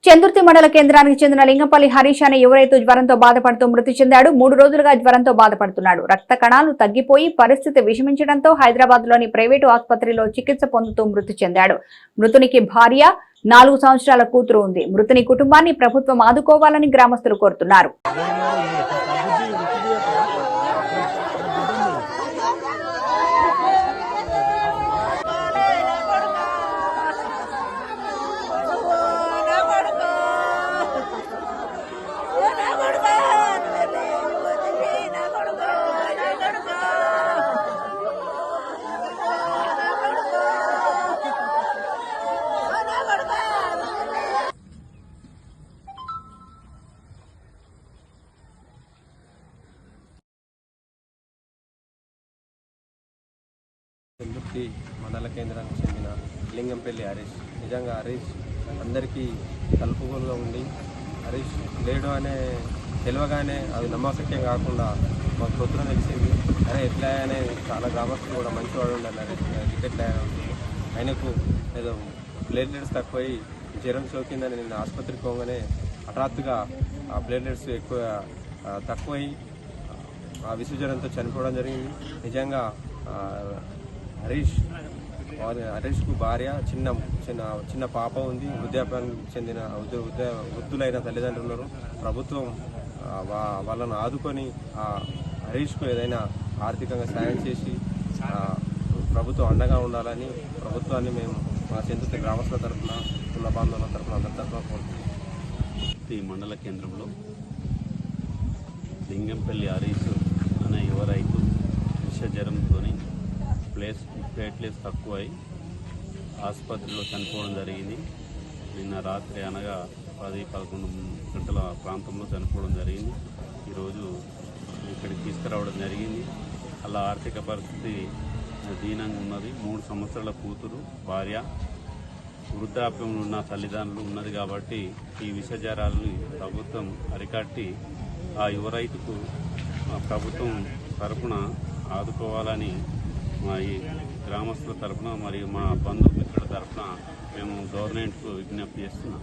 చందుర్తి మండల కేంద్రానికి చెందిన లింగంపల్లి హరీష్ అనే యువ రైతు జ్వరంతో బాధపడుతూ మృతి చెందాడు. 3 రోజులుగా జ్వరంతో బాధపడుతున్నాడు. రక్త కణాలు తగ్గిపోయి పరిస్థితి విషమించడంతో హైదరాబాద్ లోని ప్రైవేటు ఆసుపత్రిలో చికిత్స పొందుతూ మృతి చెందాడు. మృతునికి భార్య, 4 సంవత్సరాల కూతురు ఉంది. మృతుని కుటుంబాన్ని ప్రభుత్వం ఆదుకోవాలని గ్రామస్తులు కోరుతున్నారు. చందుర్తి మండల కేంద్రానికి చెందిన లింగంపల్లి హరీష్. నిజంగా హరీష్ అందరికీ కలుపుగోలుగా ఉండి, హరీష్ లేడు అనే తెలియగానే అది నమ్మశక్యం కాకుండా మాకు పొద్దున తెలిసింది. అరే ఎట్లా అనే చాలా గ్రామస్తులు కూడా మంచివాడు ఉండాలి హరీష్ ఎట్లా ఆయనకు ఏదో ప్లేట్లెట్స్ తక్కువై జ్వరం సోకిందని నేను ఆసుపత్రికి పోగానే హఠాత్తుగా ఆ ప్లేట్లెట్స్ ఎక్కువ తక్కువై ఆ విసుజ్వరంతో చనిపోవడం జరిగింది. నిజంగా హరీష్కు భార్య, చిన్న పాప ఉంది. వృద్ధాప్యానికి చెందిన వృద్ధులైన తల్లిదండ్రులు ఉన్నారు. ప్రభుత్వం వాళ్ళను ఆదుకొని హరీష్కు ఏదైనా ఆర్థికంగా సాయం చేసి ప్రభుత్వం అండగా ఉండాలని ప్రభుత్వాన్ని మేము మా చందుర్తి గ్రామస్తుల తరఫున, కుల బాంధవుల తరఫున, అందరి తరఫున కోరుతున్నాం. ఈ మండల కేంద్రంలో లింగంపల్లి హరీష్ అనే యువ రైతు విషజ్వరంతో ప్లేట్లెట్స్ తక్కువై ఆసుపత్రిలో చనిపోవడం జరిగింది. నిన్న రాత్రి అనగా 10-11 గంటల ప్రాంతంలో చనిపోవడం జరిగింది. ఈరోజు ఇక్కడికి తీసుకురావడం జరిగింది. అలా ఆర్థిక పరిస్థితి దీనంగా ఉన్నది. 3 సంవత్సరాల కూతురు, భార్య, వృద్ధాప్యంలో ఉన్న తల్లిదండ్రులు ఉన్నది. కాబట్టి ఈ విషజ్వరాలను ప్రభుత్వం అరికట్టి ఆ యువ రైతుకు ప్రభుత్వం తరఫున ఆదుకోవాలని మా ఈ గ్రామస్తుల తరఫున మరియు మా బంధుమిత్రుల తరఫున మేము గవర్నమెంట్కు విజ్ఞప్తి చేస్తున్నాం.